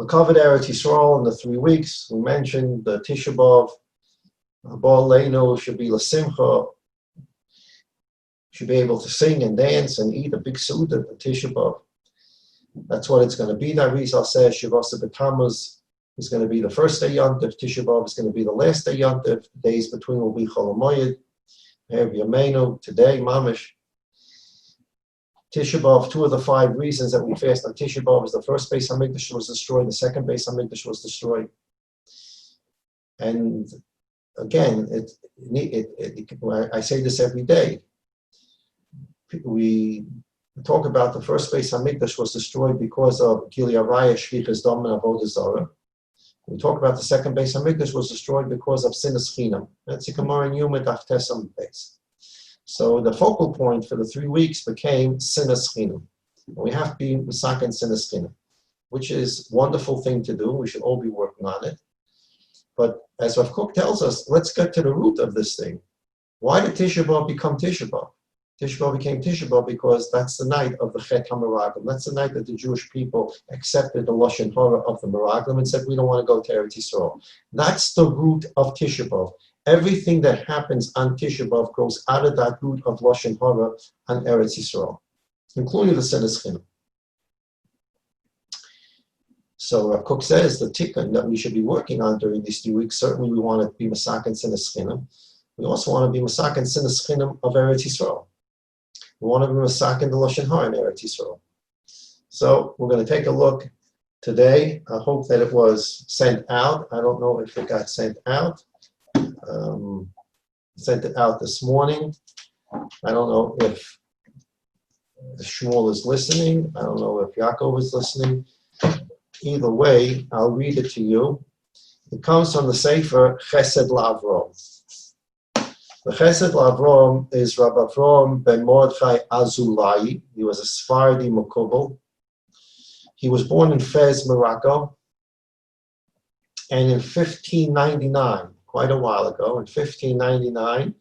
We covered Eretz Yisrael in the 3 weeks. We mentioned the Tisha B'Av. Baal Leinu should be l'simcha, should be able to sing and dance and eat a big suda at the Tisha B'Av. That's what it's going to be. The Arizal says Shavasa B'Tammuz is going to be the first day Yontif. Tisha B'Av is going to be the last day Yontif. The days between will be Chol HaMoed, Erev Yameinu, today, Mamish. Tisha B'Av, 2 of the 5 reasons that we fast on Tisha B'Av is the first Beis HaMikdash was destroyed, the second Beis HaMikdash was destroyed. And again, I say this every day. We talk about the first Beis HaMikdash was destroyed because of Gili Araya, Shvichas Dam, and Avodah Zarah. We talk about the second Beis HaMikdash was destroyed because of Sinas Chinam. That's the Gemara in Yuma Daf Tesam Beis. So the focal point for the 3 weeks became Sinas Chinam. We have to be Misaken Sinas Chinam, which is a wonderful thing to do. We should all be working on it. But as Rav Kook tells us, let's get to the root of this thing. Why did Tisha B'Av become Tisha B'Av? Tisha B'Av became Tisha B'Av because that's the night of the Chet HaMeraglim. That's the night that the Jewish people accepted the Lashon Hara of the Meraglim and said, we don't want to go to Eretz Yisrael. That's the root of Tisha B'Av. Everything that happens on Tisha B'Av grows out of that root of Lashon Hara on Eretz Yisrael, including the Sinas Chinam. So Rav Kook says the tikkun that we should be working on during these 3 weeks, certainly we want to be Masakin Sinas Chinam. We also want to be Masakin Sinas Chinam of Eretz Yisrael. We want to be Masakin the Lashon Hara in Eretz Yisrael. So we're going to take a look today. I hope that it was sent out. I don't know if it got sent out. Sent it out this morning. I don't know if Shmuel is listening. I don't know if Yaakov is listening. Either way, I'll read it to you. It comes from the Sefer Chesed L'Avrom. The Chesed L'Avrom is Rabbi Avrom ben Mordechai Azulai. He was a Sephardi Mekubal. He was born in Fez, Morocco. And in 1599, quite a while ago, in 1599,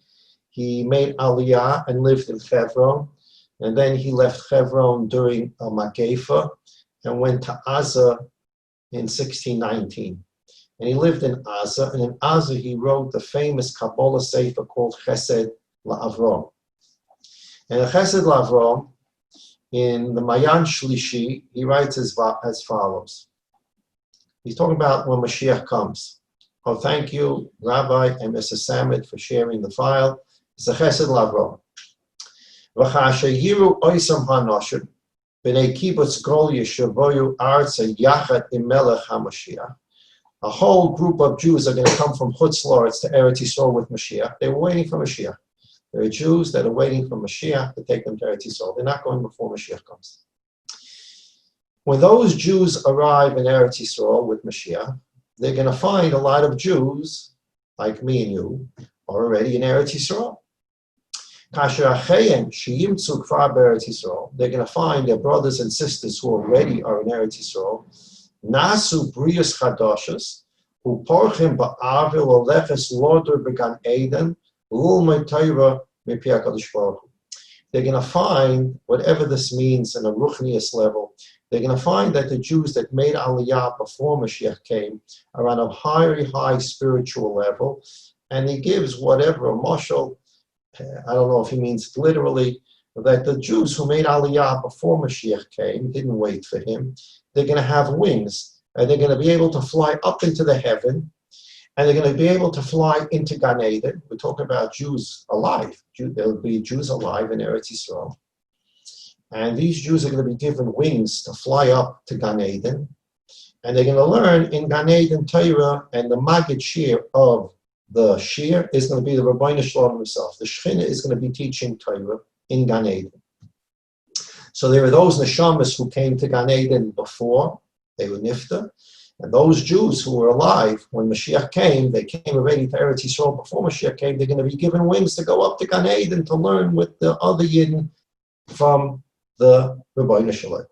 he made Aliyah and lived in Hebron. And then he left Hebron during a Magefa and went to Aza in 1619. And he lived in Aza, and in Aza he wrote the famous Kabbalah Sefer called Chesed L'Avrom. And Chesed L'Avrom, in the Mayan Shlishi, he writes as follows. He's talking about when Mashiach comes. Oh, thank you, Rabbi and Mrs. Samit, for sharing the file. It's a Chesed L'Avrom. V'chashehiru oisam hanoshim, b'nei kibbutz gol yeshavoyu arza yachat imelech HaMashiach. A whole group of Jews are going to come from Chutz La'aretz to Eretz Yisrael with Mashiach. They were waiting for Mashiach. There are Jews that are waiting for Mashiach to take them to Eretz Yisrael. They're not going before Mashiach comes. When those Jews arrive in Eretz Yisrael with Mashiach, they're going to find a lot of Jews, like me and you, are already in Eretz Yisrael. They're going to find their brothers and sisters who already are in Eretz Yisrael. Nasu Brius Chadashas, who porchim ba'avil olefes loder began Eden, l'ulmei Torah mepi HaKadosh Baruch Hu. They're going to find, whatever this means on a ruchnius level, they're going to find that the Jews that made Aliyah before Mashiach came are on a very high spiritual level, and he gives whatever a mashal, I don't know if he means literally, that the Jews who made Aliyah before Mashiach came, didn't wait for him, they're going to have wings, and they're going to be able to fly up into the heaven, and they're going to be able to fly into Gan Eden. We're talking about Jews alive. There will be Jews alive in Eretz Yisrael. And these Jews are going to be given wings to fly up to Gan Eden, and they're going to learn in Gan Eden Torah, and the Maggid Shir of the Shir is going to be the Rabbeinu Shalom himself. The Shechina is going to be teaching Torah in Gan Eden. So there are those neshamas who came to Gan Eden before, they were nifta, and those Jews who were alive when Mashiach came, they came already to Eretz Yisrael before Mashiach came, they're going to be given wings to go up to Gan Eden to learn with the other Yidden from the Rabbeinu Shalom.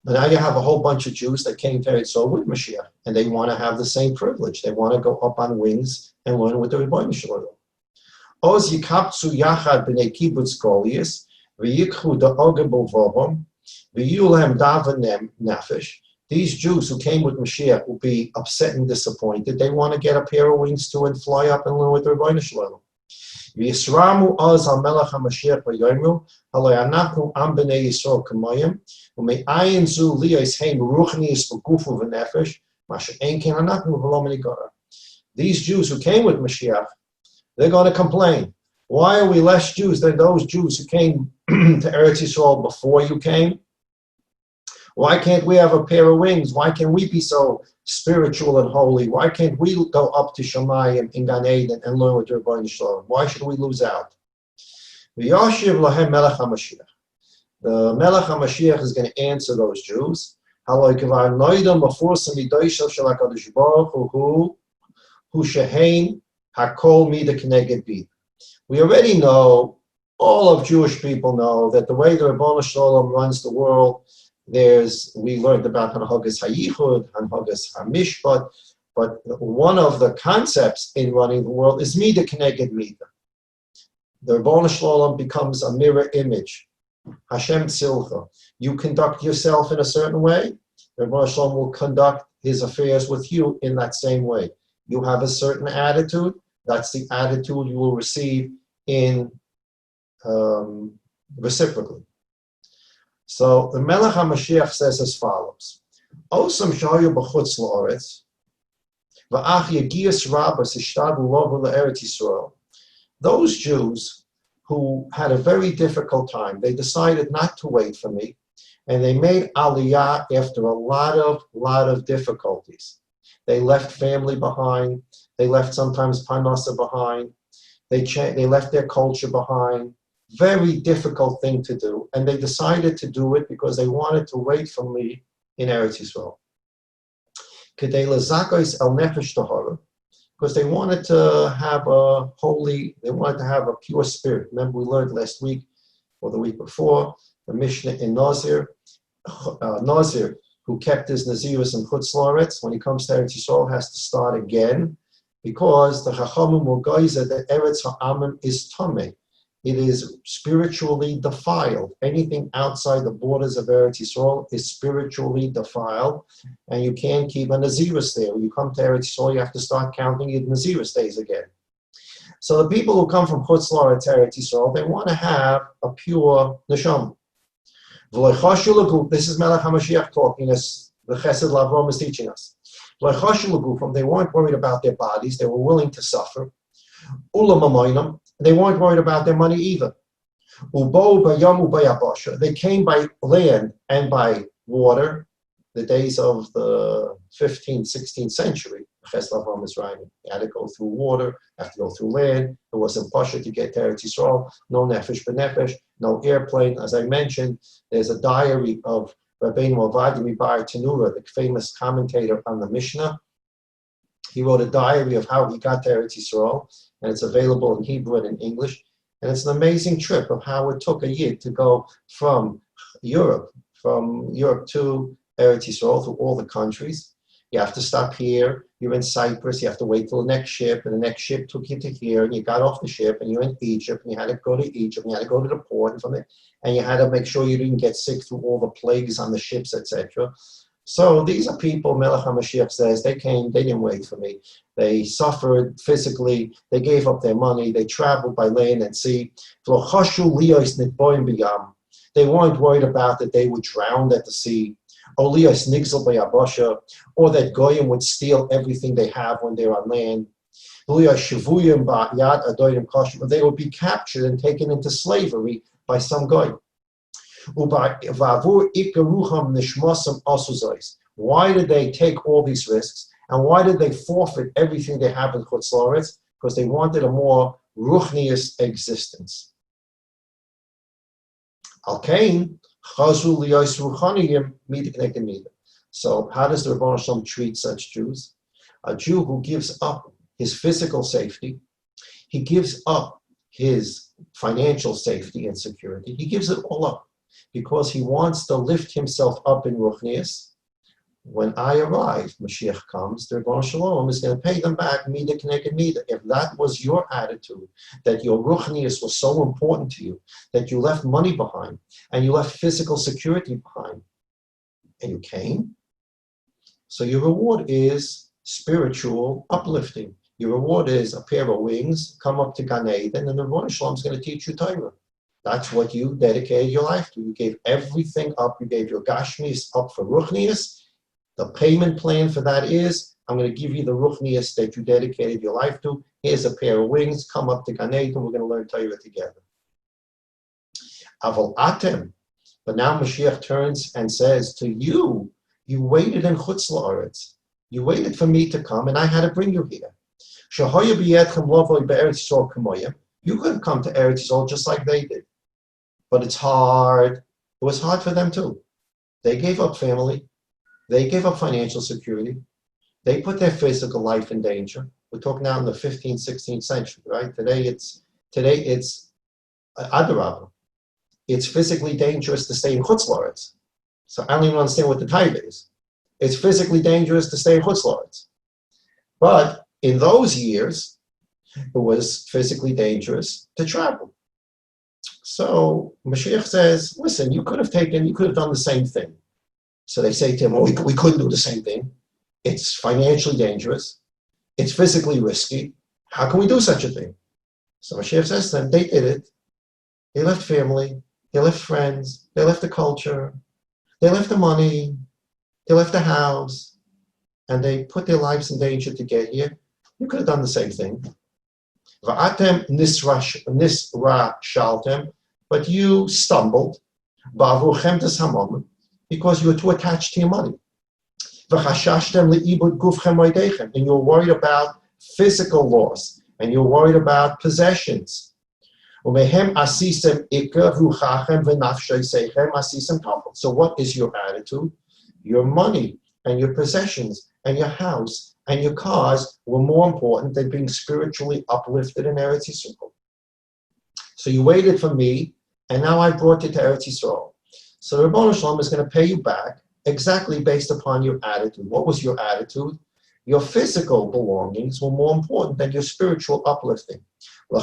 And now you have a whole bunch of Jews that came to Eretz Yisrael with Mashiach, and they want to have the same privilege. They want to go up on wings and learn with the Rabbeinu Shalom. Oz yikaptzu yachad b'nei kibbutz golius, v'yikhu da'ogem b'vobom, v'yulem davanem nefesh, These Jews who came with Mashiach will be upset and disappointed. They want to get a pair of wings too and fly up and learn with the Rebbeinu Shalom. V'yisramu az ha-melech ha-Mashiach v'yoyimru, haloi anachnu am b'nei Yisrael k'mayim, u'me'ayin zu liyos heim ruchnius v'gufu v'nefesh, masher ein ken anachnu v'lo menigara. These Jews who came with Mashiach, they're going to complain. Why are we less Jews than those Jews who came to Eretz Yisrael before you came? Why can't we have a pair of wings? Why can't we be so spiritual and holy? Why can't we go up to Shamayim in Gan Eden and learn with Rebbeinu Shalom? Why should we lose out? V'yashiv lahem melech HaMashiach. The Melech HaMashiach is going to answer those Jews. Haloi kvar noidam b'fursim midoshel shel HaKadosh Baruch Hu shehein hakol mida k'neged bid. We already know, all of Jewish people know, that the way the Rebbeinu Shalom runs the world, we learned about Hanhagas HaYichud, Hanhagas HaMishpat, but one of the concepts in running the world is Mida K'neged Mida. The Rebbeinu Shalom becomes a mirror image. Hashem Tzilcha. You conduct yourself in a certain way, the Rebbeinu Shalom will conduct his affairs with you in that same way. You have a certain attitude, that's the attitude you will receive in reciprocally. So the Melech HaMashiach says as follows: Osam shayu b'chutz la'aretz, v'ach yegias rabbas ishtadu lovu le'eretz Yisrael. Those Jews who had a very difficult time, they decided not to wait for me, and they made aliyah after a lot of difficulties. They left family behind. They left sometimes parnasa behind. They left their culture behind. Very difficult thing to do, and they decided to do it because they wanted to wait for me in Eretz Yisrael. Kedei lezakos el nefesh tahara, because they wanted to have a pure spirit. Remember, we learned last week or the week before the Mishnah in Nazir, Nazir who kept his Nazirus in Chutz La'aretz, when he comes to Eretz Yisrael, has to start again, because the Chachamim will geizer that Eretz Ha'amim is Tameh. It is spiritually defiled. Anything outside the borders of Eretz Yisrael is spiritually defiled, and you can't keep a Nazirus there. When you come to Eretz Yisrael, you have to start counting your Nazirus days again. So the people who come from Chutz La'aretz, Eretz Yisrael, they want to have a pure neshama. This is Melech HaMashiach talking, as the Chesed L'Avrom is teaching us. They weren't worried about their bodies. They were willing to suffer. They weren't worried about their money either. They came by land and by water. The days of the 15th, 16th century, Chesed L'Avrom is writing. You had to go through water, have to go through land. It wasn't pasha to get to Eretz Yisrael. No nefesh b'nefesh, no airplane. As I mentioned, there's a diary of Rabbeinu Ovadia Mibar Tanura, the famous commentator on the Mishnah. He wrote a diary of how he got to Eretz Yisrael, and it's available in Hebrew and in English. And it's an amazing trip of how it took a yid to go from Europe to Eretz Yisrael through all the countries. You have to stop here. You're in Cyprus. You have to wait till the next ship, and the next ship took you to here, and you got off the ship, and you're in Egypt, and you had to go to Egypt, and you had to go to the port, and you had to make sure you didn't get sick through all the plagues on the ships, etc. So these are people, Melech HaMashiach says, they came, they didn't wait for me. They suffered physically, they gave up their money, they traveled by land and sea. They weren't worried about that they would drown at the sea, or that Goyim would steal everything they have when they're on land. They would be captured and taken into slavery by some Goyim. Why did they take all these risks? And why did they forfeit everything they have in Chutz La'aretz? Because they wanted a more ruchnius existence. Al-Kain, Chazru liyos ruchaniyim mida k'neged mida. So how does the Rebbeinu Shalom treat such Jews? A Jew who gives up his physical safety, he gives up his financial safety and security, he gives it all up because he wants to lift himself up in ruchnius. When I arrive, Mashiach comes, the Rebbeinu Shalom is going to pay them back mida k'neged mida. If that was your attitude, that your ruchnius was so important to you, that you left money behind, and you left physical security behind, and you came, So your reward is spiritual uplifting. Your reward is a pair of wings, come up to Gan Eden, and the Rebbeinu Shalom is going to teach you Torah. That's what you dedicated your life to. You gave everything up. You gave your Gashmias up for Ruchnias. The payment plan for that is, I'm going to give you the Ruchnias that you dedicated your life to. Here's a pair of wings. Come up to Gan Eden. We're going to learn Torah together. Aval Atem. But now Mashiach turns and says to you, you waited in Chutz La'aretz. You waited for me to come, and I had to bring you here. You could have come to Eretz Yisrael just like they did. But it's hard. It was hard for them too. They gave up family. They gave up financial security. They put their physical life in danger. We're talking now in the 15th, 16th century, right? Today it's Adarabah. It's physically dangerous to stay in Chutz La'aretz. So I don't even understand what the type is. It's physically dangerous to stay in Chutz La'aretz. But in those years, it was physically dangerous to travel. So Mashiach says, listen, you could have done the same thing. So they say to him, well, we couldn't do the same thing. It's financially dangerous. It's physically risky. How can we do such a thing? So Mashiach says to them, they did it. They left family. They left friends. They left the culture. They left the money. They left the house. And they put their lives in danger to get here. You could have done the same thing. Va'atem nisra shaltem, but you stumbled, because you were too attached to your money. And you're worried about physical loss, and you're worried about possessions. So what is your attitude? Your money and your possessions and your house and your cars were more important than being spiritually uplifted in Eretz Yisrael. So you waited for me, and now I brought you to Eretz Yisrael. So the Rebbeinu Shalom is going to pay you back exactly based upon your attitude. What was your attitude? Your physical belongings were more important than your spiritual uplifting. And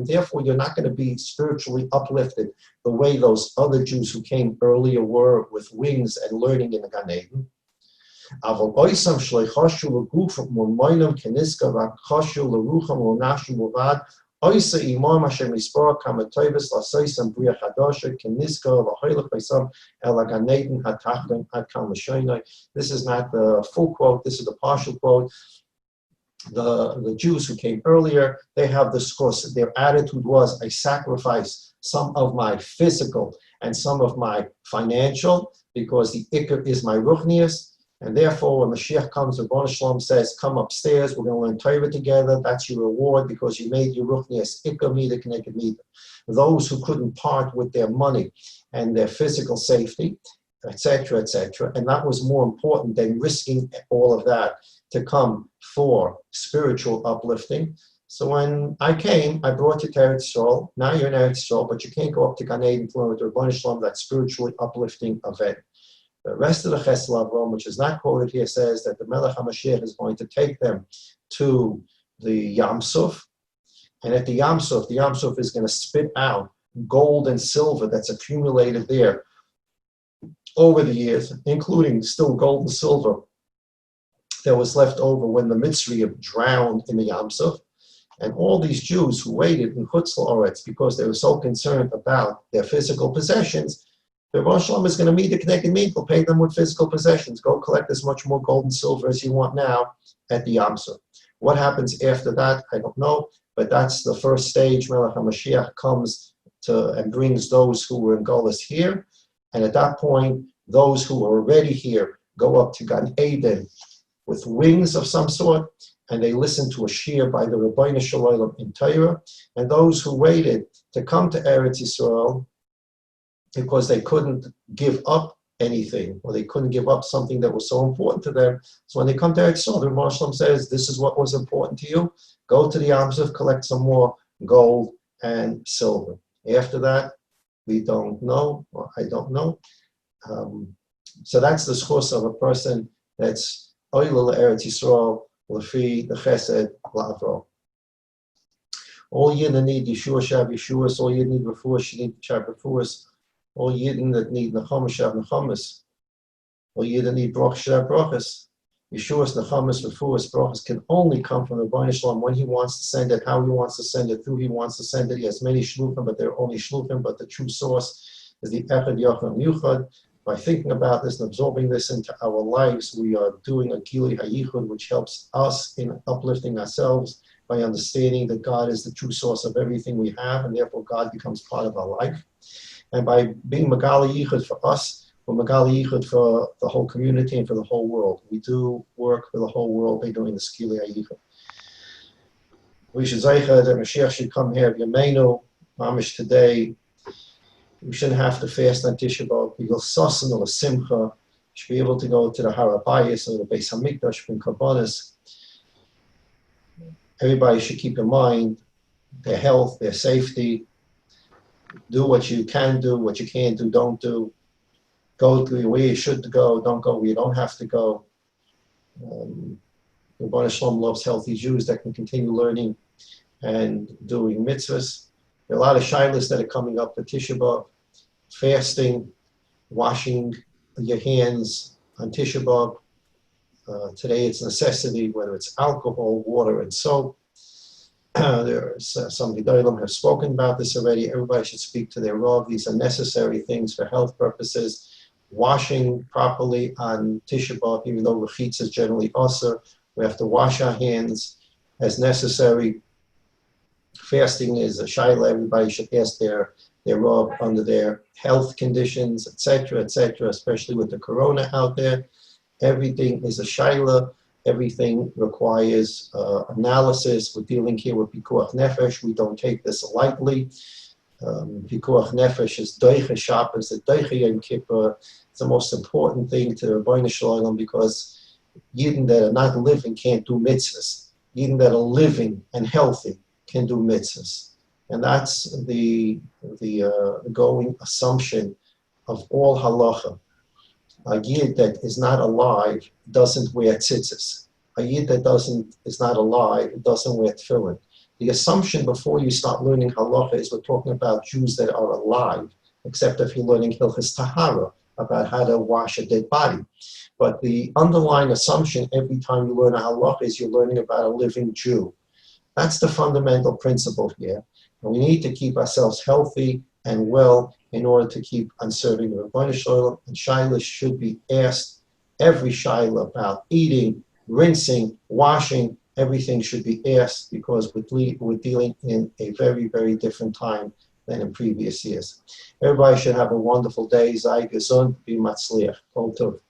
therefore, you're not going to be spiritually uplifted the way those other Jews who came earlier were, with wings and learning in the Gan Eden. This is not the full quote, this is the partial quote. The Jews who came earlier, they have this course. Their attitude was, I sacrifice some of my physical and some of my financial because the Iker is my Ruchnias. And therefore, when Mashiach comes, the Rebbeinu Shalom says, come upstairs, we're going to learn Torah together. That's your reward because you made your Ruchnias Iker Mida K'neged Mida. Those who couldn't part with their money and their physical safety, etc., etc. And that was more important than risking all of that to come for spiritual uplifting. So when I came, I brought you to Eretz Yisrael. Now you're in Eretz Yisrael, but you can't go up to Gan Eden to learn with the Rebbeinu Shalom, that spiritually uplifting event. The rest of the Chesed Avram, which is not quoted here, says that the Melech HaMashiach is going to take them to the Yam Suf, and at the Yam Suf is going to spit out gold and silver that's accumulated there over the years, including still gold and silver that was left over when the Mitzrayim drowned in the Yam Suf. And all these Jews who waited in Chutz La'aretz because they were so concerned about their physical possessions, the Rebbeinu Shalom is going to meet the K'neged Mida. He'll pay them with physical possessions. Go collect as much more gold and silver as you want now at the Yam Suf. What happens after that, I don't know, but that's the first stage. Melech HaMashiach comes to and brings those who were in Golus here. And at that point, those who are already here go up to Gan Eden with wings of some sort, and they listen to a shiur by the Rebbeinu Shalom in Torah. And those who waited to come to Eretz Yisrael because they couldn't give up anything, or they couldn't give up something that was so important to them. So when they come to Eretz Yisrael, the Rebbeinu Shalom says, this is what was important to you. Go to the Yam Suf, collect some more gold and silver. After that, we don't know, or I don't know. So that's the schus of a person that's Oilel Eretz Yisrael, Lefi, the Chesed, Lavro. All Yidden need Yeshua Shav Yeshuas, all Yidden need Refuah, Shnit Shav Refuahs, all Yidden that need Nechomas Shav Nechomas, Well, you don't need brachas. Yeshua's nechamas refuas brachas can only come from the Rebbeinu Shalom when he wants to send it, how he wants to send it, who he wants to send it. He has many shluchim, but they're only shluchim. But the true source is the Echad Yochad Yuchad. By thinking about this and absorbing this into our lives, we are doing a Gilui HaYichud, which helps us in uplifting ourselves by understanding that God is the true source of everything we have, and therefore God becomes part of our life. And by being Magali Yichud for us, we're Magali Yichud for the whole community and for the whole world. We do work for the whole world by doing the Gilui HaYichud. We should zeicha that Mashiach should come here of Yameinu, Mamish today. We shouldn't have to fast on Tisha B'Av. We will sasan or simcha. Should be able to go to the Har HaBayis or the Beis Hamikdash in Karbonis. Everybody should keep in mind their health, their safety. Do what you can do, what you can't do, don't do. Go to where you should go, don't go where you don't have to go. Rebbeinu Shalom loves healthy Jews that can continue learning and doing mitzvahs. There are a lot of shilas that are coming up for Tisha B'Av. Fasting, washing your hands on Tisha B'Av. Today it's a necessity, whether it's alcohol, water, and soap. Some Gedolim have spoken about this already. Everybody should speak to their Rav. These are necessary things for health purposes. Washing properly on Tisha B'Av, even though Rechitza is generally also, we have to wash our hands as necessary. Fasting is a shaila. Everybody should ask their Rav under their health conditions, etc., especially with the corona out there. Everything is a shaila. Everything requires analysis. We're dealing here with Pikuach Nefesh. We don't take this lightly. Pikuach Nefesh is Doiche Shabbos, the Doiche Yom Kippur. It's the most important thing to Rebbeinu Shalom because Yidden that are not living can't do mitzvahs. Yidden that are living and healthy can do mitzvahs. And that's the going assumption of all halacha. A Yid that is not alive doesn't wear tzitzis. A Yid that is not alive doesn't wear tefillin. The assumption before you start learning halacha is we're talking about Jews that are alive, except if you're learning Hilchas Tahara, about how to wash a dead body. But the underlying assumption every time you learn a halacha is you're learning about a living Jew. That's the fundamental principle here. And we need to keep ourselves healthy and well in order to keep on serving the Rebbeinu Shalom. And shilas should be asked, every shilah about eating, rinsing, washing, everything should be asked because we're dealing in a very, very different time than in previous years. Everybody should have a wonderful day. Sei gesund, be matzliach. Kol tov.